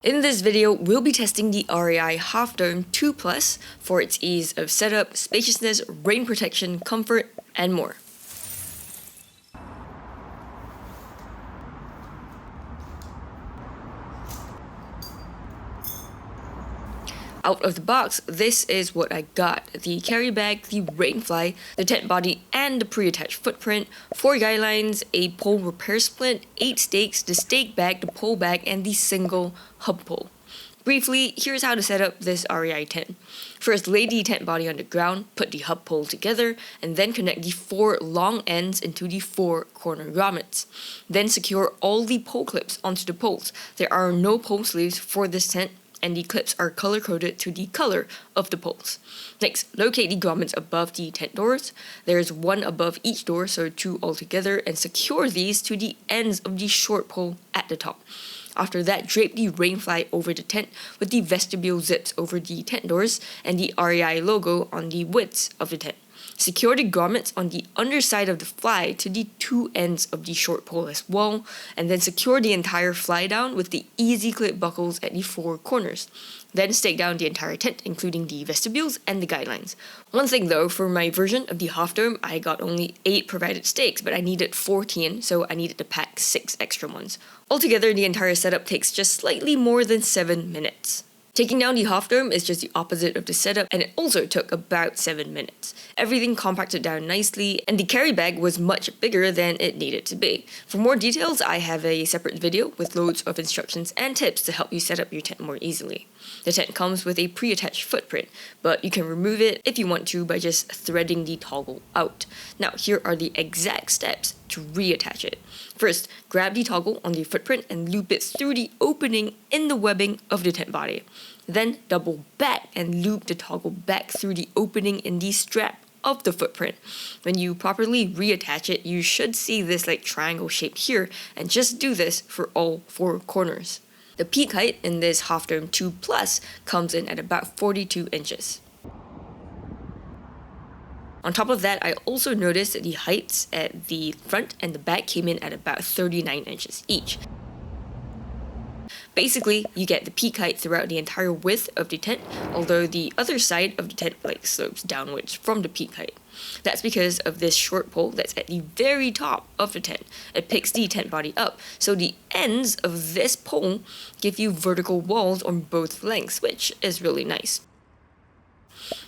In this video, we'll be testing the REI Half Dome 2 Plus for its ease of setup, spaciousness, rain protection, comfort, and more. Out of the box, this is what I got: the carry bag, the rain fly, the tent body and the pre-attached footprint, 4 guidelines, a pole repair splint, 8 stakes, the stake bag, the pole bag, and the single hub pole. Briefly, here's how to set up this REI tent. First, lay the tent body on the ground, put the hub pole together, and then connect the 4 long ends into the 4 corner grommets. Then secure all the pole clips onto the poles. There are no pole sleeves for this tent, and the clips are color-coded to the color of the poles. Next, locate the grommets above the tent doors. There's 1 above each door, so 2 altogether, and secure these to the ends of the short pole at the top. After that, drape the rain fly over the tent with the vestibule zips over the tent doors and the REI logo on the widths of the tent. Secure the grommets on the underside of the fly to the 2 ends of the short pole as well, and then secure the entire fly down with the easy clip buckles at the 4 corners. Then stake down the entire tent, including the vestibules and the guidelines. One thing though, for my version of the Half Dome, I got only 8 provided stakes, but I needed 14, so I needed to pack 6 extra ones. Altogether, the entire setup takes just slightly more than 7 minutes. Taking down the Half Dome is just the opposite of the setup, and it also took about 7 minutes. Everything compacted down nicely, and the carry bag was much bigger than it needed to be. For more details, I have a separate video with loads of instructions and tips to help you set up your tent more easily. The tent comes with a pre-attached footprint, but you can remove it if you want to by just threading the toggle out. Now, here are the exact steps to reattach it. First, grab the toggle on the footprint and loop it through the opening in the webbing of the tent body. Then double back and loop the toggle back through the opening in the strap of the footprint. When you properly reattach it, you should see this triangle shape here, and just do this for all 4 corners. The peak height in this Half Dome 2 Plus comes in at about 42 inches. On top of that, I also noticed that the heights at the front and the back came in at about 39 inches each. Basically, you get the peak height throughout the entire width of the tent, although the other side of the tent slopes downwards from the peak height. That's because of this short pole that's at the very top of the tent. It picks the tent body up, so the ends of this pole give you vertical walls on both lengths, which is really nice.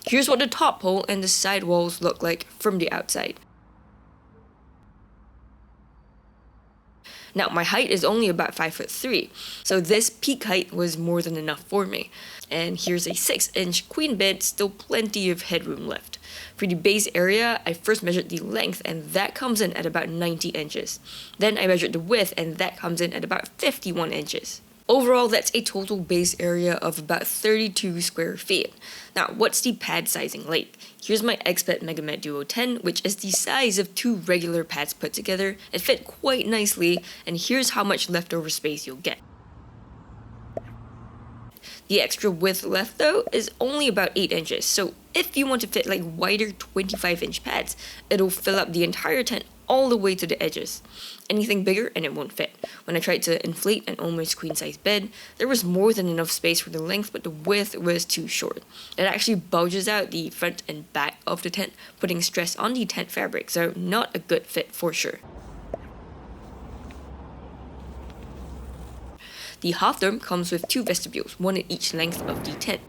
Here's what the top pole and the side walls look like from the outside. Now, my height is only about 5'3", so this peak height was more than enough for me. And here's a 6-inch queen bed, still plenty of headroom left. For the base area, I first measured the length, and that comes in at about 90 inches. Then I measured the width, and that comes in at about 51 inches. Overall, that's a total base area of about 32 square feet. Now, what's the pad sizing like? Here's my Expert MegaMed Duo 10, which is the size of 2 regular pads put together. It fit quite nicely, and here's how much leftover space you'll get. The extra width left though is only about 8 inches, so if you want to fit wider 25-inch pads, it'll fill up the entire tent all the way to the edges. Anything bigger and it won't fit. When I tried to inflate an almost queen-size bed, there was more than enough space for the length, but the width was too short. It actually bulges out the front and back of the tent, putting stress on the tent fabric, so not a good fit for sure. The Half Dome comes with 2 vestibules, 1 at each length of the tent.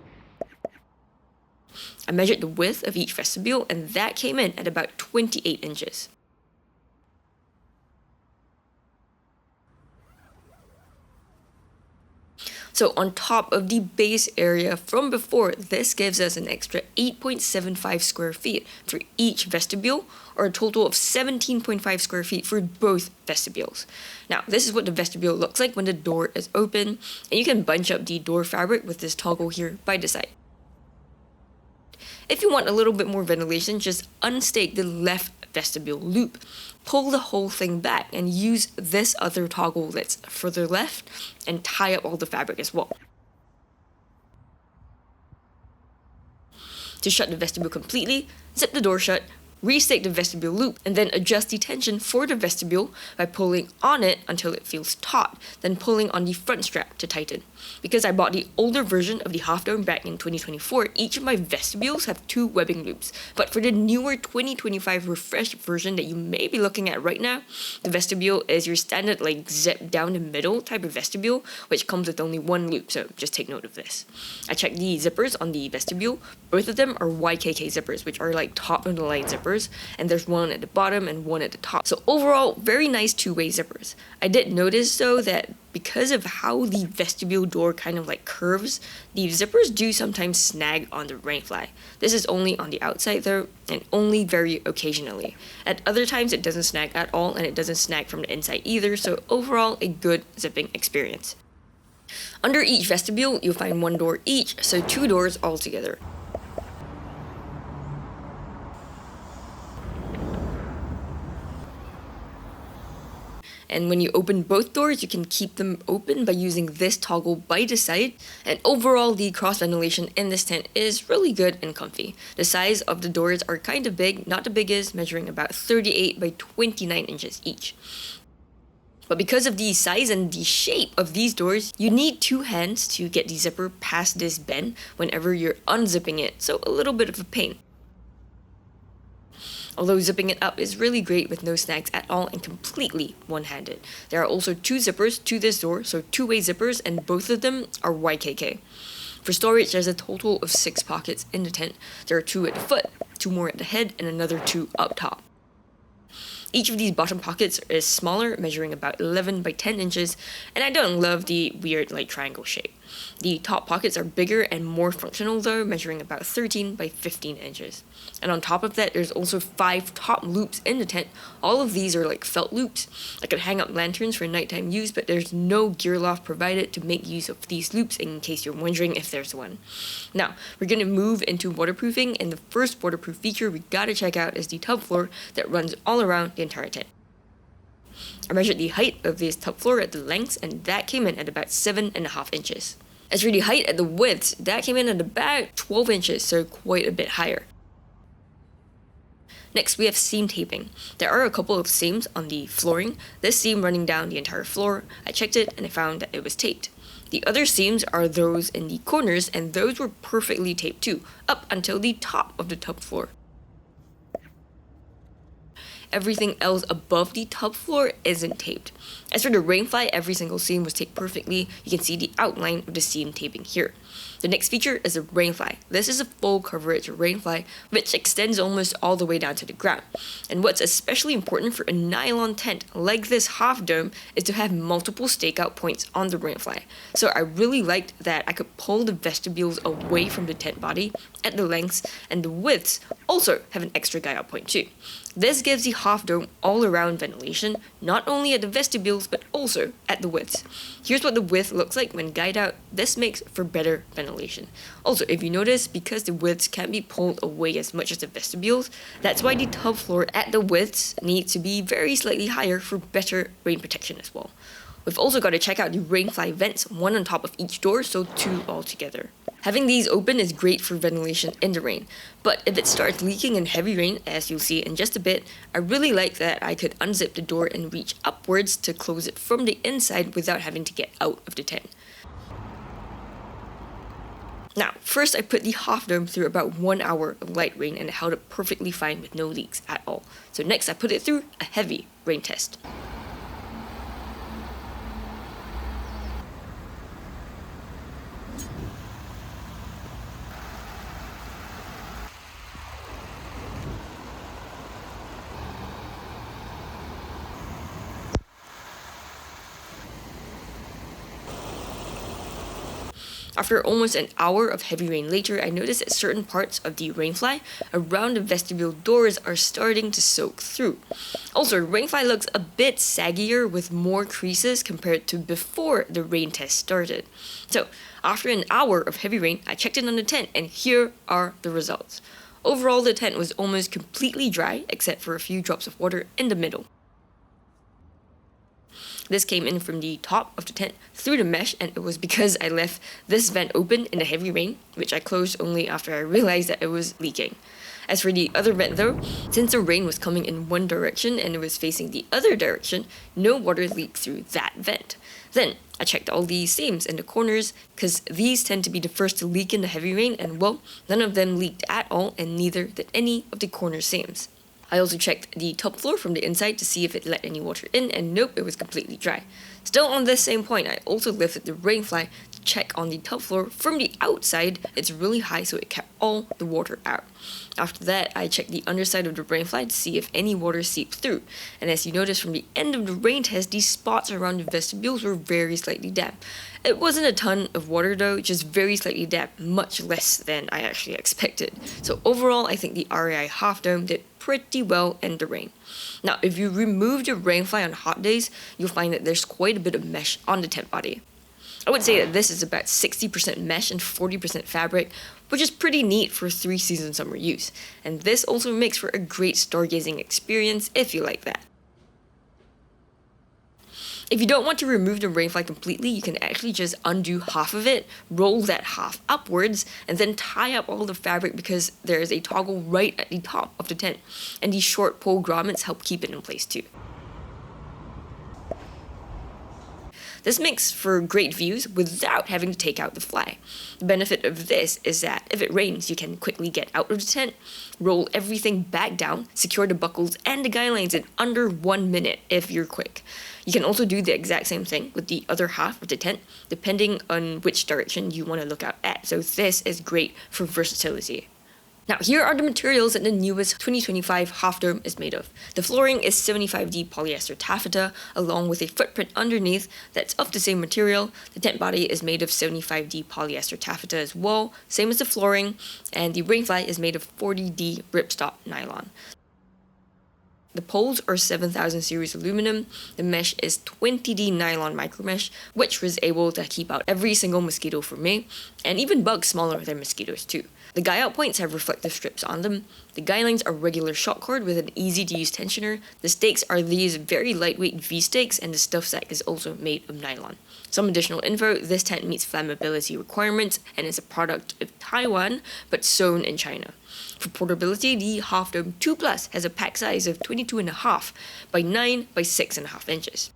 I measured the width of each vestibule, and that came in at about 28 inches. So on top of the base area from before, this gives us an extra 8.75 square feet for each vestibule, or a total of 17.5 square feet for both vestibules. Now, this is what the vestibule looks like when the door is open, and you can bunch up the door fabric with this toggle here by the side. If you want a little bit more ventilation, just unstake the left vestibule loop. Pull the whole thing back and use this other toggle that's further left and tie up all the fabric as well. To shut the vestibule completely, zip the door shut, restake the vestibule loop, and then adjust the tension for the vestibule by pulling on it until it feels taut, then pulling on the front strap to tighten. Because I bought the older version of the Half Dome back in 2024, each of my vestibules have 2 webbing loops. But for the newer 2025 refreshed version that you may be looking at right now, the vestibule is your standard like zip down the middle type of vestibule, which comes with only 1 loop, so just take note of this. I checked the zippers on the vestibule. Both of them are YKK zippers, which are like top of the line zippers, and there's one at the bottom and one at the top. So overall, very nice 2-way zippers. I did notice though that because of how the vestibule door kind of like curves, the zippers do sometimes snag on the rainfly. This is only on the outside though, and only very occasionally. At other times it doesn't snag at all, and it doesn't snag from the inside either, so overall a good zipping experience. Under each vestibule, you'll find 1 door each, so 2 doors altogether. And when you open both doors, you can keep them open by using this toggle by the side. And overall, the cross ventilation in this tent is really good and comfy. The size of the doors are kind of big, not the biggest, measuring about 38 by 29 inches each. But because of the size and the shape of these doors, you need 2 hands to get the zipper past this bend whenever you're unzipping it, so a little bit of a pain. Although zipping it up is really great with no snags at all and completely one-handed. There are also 2 zippers to this door, so 2-way zippers, and both of them are YKK. For storage, there's a total of 6 pockets in the tent. There are 2 at the foot, 2 more at the head, and another 2 up top. Each of these bottom pockets is smaller, measuring about 11 by 10 inches, and I don't love the weird like triangle shape. The top pockets are bigger and more functional though, measuring about 13 by 15 inches. And on top of that, there's also 5 top loops in the tent. All of these are like felt loops. I could hang up lanterns for nighttime use, but there's no gear loft provided to make use of these loops in case you're wondering if there's one. Now, we're going to move into waterproofing, and the first waterproof feature we gotta check out is the tub floor that runs all around the entire tent. I measured the height of this tub floor at the lengths, and that came in at about 7.5 inches. As for the height at the widths, that came in at about 12 inches, so quite a bit higher. Next, we have seam taping. There are a couple of seams on the flooring. This seam running down the entire floor, I checked it and I found that it was taped. The other seams are those in the corners, and those were perfectly taped too, up until the top of the tub floor. Everything else above the tub floor isn't taped. As for the rainfly, every single seam was taped perfectly. You can see the outline of the seam taping here. The next feature is a rainfly. This is a full coverage rainfly, which extends almost all the way down to the ground. And what's especially important for a nylon tent like this Half Dome is to have multiple stakeout points on the rainfly. So I really liked that I could pull the vestibules away from the tent body at the lengths, and the widths also have an extra guide out point too. This gives the Half Dome all-around ventilation, not only at the vestibules but also at the widths. Here's what the width looks like when guyed out. This makes for better ventilation. Also, if you notice, because the widths can't be pulled away as much as the vestibules, that's why the tub floor at the widths needs to be very slightly higher for better rain protection as well. We've also got to check out the rainfly vents, 1 on top of each door, so 2 altogether. Having these open is great for ventilation in the rain, but if it starts leaking in heavy rain, as you'll see in just a bit, I really like that I could unzip the door and reach upwards to close it from the inside without having to get out of the tent. Now, first I put the Half Dome through about 1 hour of light rain, and it held up perfectly fine with no leaks at all. So next I put it through a heavy rain test. After almost an hour of heavy rain later, I noticed that certain parts of the rainfly around the vestibule doors are starting to soak through. Also, rainfly looks a bit saggier with more creases compared to before the rain test started. So, after an hour of heavy rain, I checked in on the tent, and here are the results. Overall, the tent was almost completely dry, except for a few drops of water in the middle. This came in from the top of the tent through the mesh, and it was because I left this vent open in the heavy rain, which I closed only after I realized that it was leaking. As for the other vent though, since the rain was coming in one direction and it was facing the other direction, no water leaked through that vent. Then I checked all the seams in the corners because these tend to be the first to leak in the heavy rain, and well, none of them leaked at all, and neither did any of the corner seams. I also checked the top floor from the inside to see if it let any water in, and nope, it was completely dry. Still on this same point, I also lifted the rainfly to check on the top floor from the outside. It's really high, so it kept all the water out. After that, I checked the underside of the rainfly to see if any water seeped through, and as you notice from the end of the rain test, these spots around the vestibules were very slightly damp. It wasn't a ton of water though, just very slightly damp, much less than I actually expected. So overall, I think the REI Half Dome did pretty well in the rain. Now, if you remove the rainfly on hot days, you'll find that there's quite a bit of mesh on the tent body. I would say that this is about 60% mesh and 40% fabric, which is pretty neat for 3-season summer use. And this also makes for a great stargazing experience if you like that. If you don't want to remove the rainfly completely, you can actually just undo half of it, roll that half upwards, and then tie up all the fabric because there is a toggle right at the top of the tent. And these short pole grommets help keep it in place too. This makes for great views without having to take out the fly. The benefit of this is that if it rains, you can quickly get out of the tent, roll everything back down, secure the buckles and the guy lines in under 1 minute if you're quick. You can also do the exact same thing with the other half of the tent, depending on which direction you want to look out at. So this is great for versatility. Now, here are the materials that the newest 2025 Half Dome is made of. The flooring is 75D polyester taffeta, along with a footprint underneath that's of the same material. The tent body is made of 75D polyester taffeta as well, same as the flooring, and the rainfly is made of 40D ripstop nylon. The poles are 7000 series aluminum. The mesh is 20D nylon micromesh, which was able to keep out every single mosquito for me, and even bugs smaller than mosquitoes too. The guy out points have reflective strips on them. The guy lines are regular shot cord with an easy to use tensioner. The stakes are these very lightweight V stakes, and the stuff sack is also made of nylon. Some additional info: this tent meets flammability requirements and is a product of Taiwan, but sewn in China. For portability, the Half Dome 2 Plus has a pack size of 22.5 by 9 by 6.5 inches.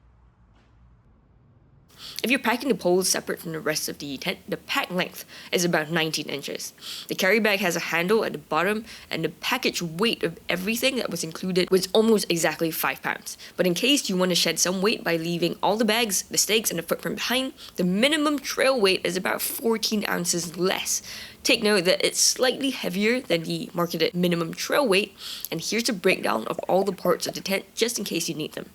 If you're packing the poles separate from the rest of the tent, the pack length is about 19 inches. The carry bag has a handle at the bottom, and the package weight of everything that was included was almost exactly 5 pounds. But in case you want to shed some weight by leaving all the bags, the stakes, and the footprint behind, the minimum trail weight is about 14 ounces less. Take note that it's slightly heavier than the marketed minimum trail weight, and here's a breakdown of all the parts of the tent just in case you need them.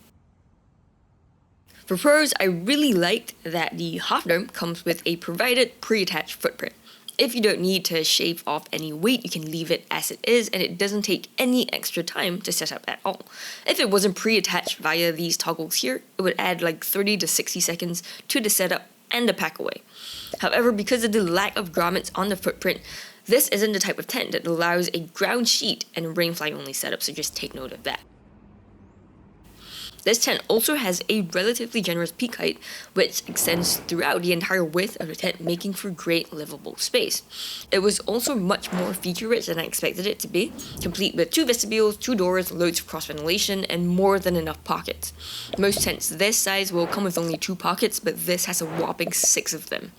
For pros, I really liked that the Half Dome comes with a provided pre-attached footprint. If you don't need to shave off any weight, you can leave it as it is, and it doesn't take any extra time to set up at all. If it wasn't pre-attached via these toggles here, it would add like 30 to 60 seconds to the setup and the pack away. However, because of the lack of grommets on the footprint, this isn't the type of tent that allows a ground sheet and rainfly only setup, so just take note of that. This tent also has a relatively generous peak height, which extends throughout the entire width of the tent, making for great livable space. It was also much more feature-rich than I expected it to be, complete with 2 vestibules, 2 doors, loads of cross-ventilation, and more than enough pockets. Most tents this size will come with only 2 pockets, but this has a whopping 6 of them.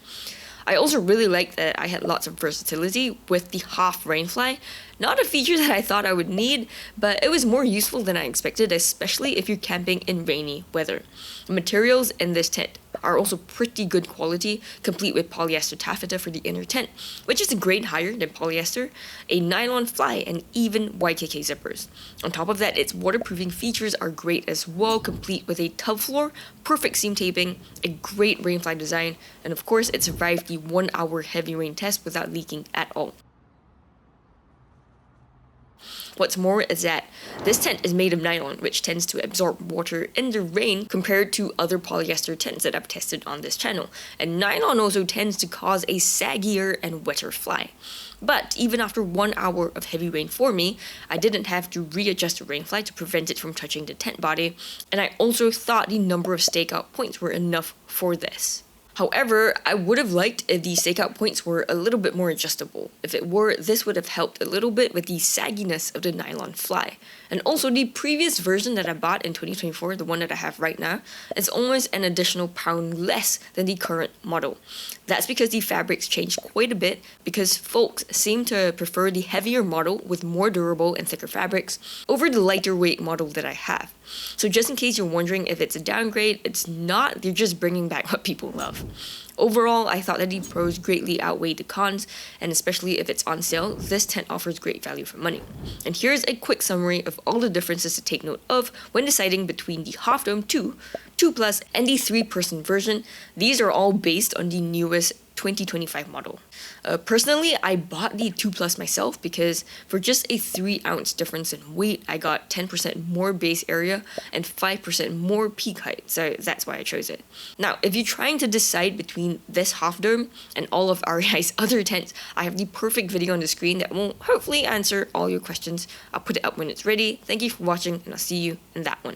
I also really liked that I had lots of versatility with the half rainfly. Not a feature that I thought I would need, but it was more useful than I expected, especially if you're camping in rainy weather. The materials in this tent are also pretty good quality, complete with polyester taffeta for the inner tent, which is a grade higher than polyester, a nylon fly, and even YKK zippers. On top of that, its waterproofing features are great as well, complete with a tub floor, perfect seam taping, a great rainfly design, and of course it survived the 1-hour heavy rain test without leaking at all. What's more is that this tent is made of nylon, which tends to absorb water in the rain compared to other polyester tents that I've tested on this channel. And nylon also tends to cause a saggier and wetter fly. But even after 1 hour of heavy rain for me, I didn't have to readjust the rainfly to prevent it from touching the tent body, and I also thought the number of stakeout points were enough for this. However, I would have liked if the stakeout points were a little bit more adjustable. If it were, this would have helped a little bit with the sagginess of the nylon fly. And also, the previous version that I bought in 2024, the one that I have right now, is almost an additional pound less than the current model. That's because the fabrics changed quite a bit, because folks seem to prefer the heavier model with more durable and thicker fabrics over the lighter weight model that I have. So just in case you're wondering if it's a downgrade, it's not. They're just bringing back what people love. Overall, I thought that the pros greatly outweighed the cons, and especially if it's on sale, this tent offers great value for money. And here's a quick summary of all the differences to take note of when deciding between the Half Dome 2, 2 Plus, and the 3-person version. These are all based on the newest 2025 model. Personally, I bought the 2 Plus myself because for just a 3-ounce difference in weight, I got 10% more base area and 5% more peak height, so that's why I chose it. Now, if you're trying to decide between this Half Dome and all of REI's other tents, I have the perfect video on the screen that will hopefully answer all your questions. I'll put it up when it's ready. Thank you for watching, and I'll see you in that one.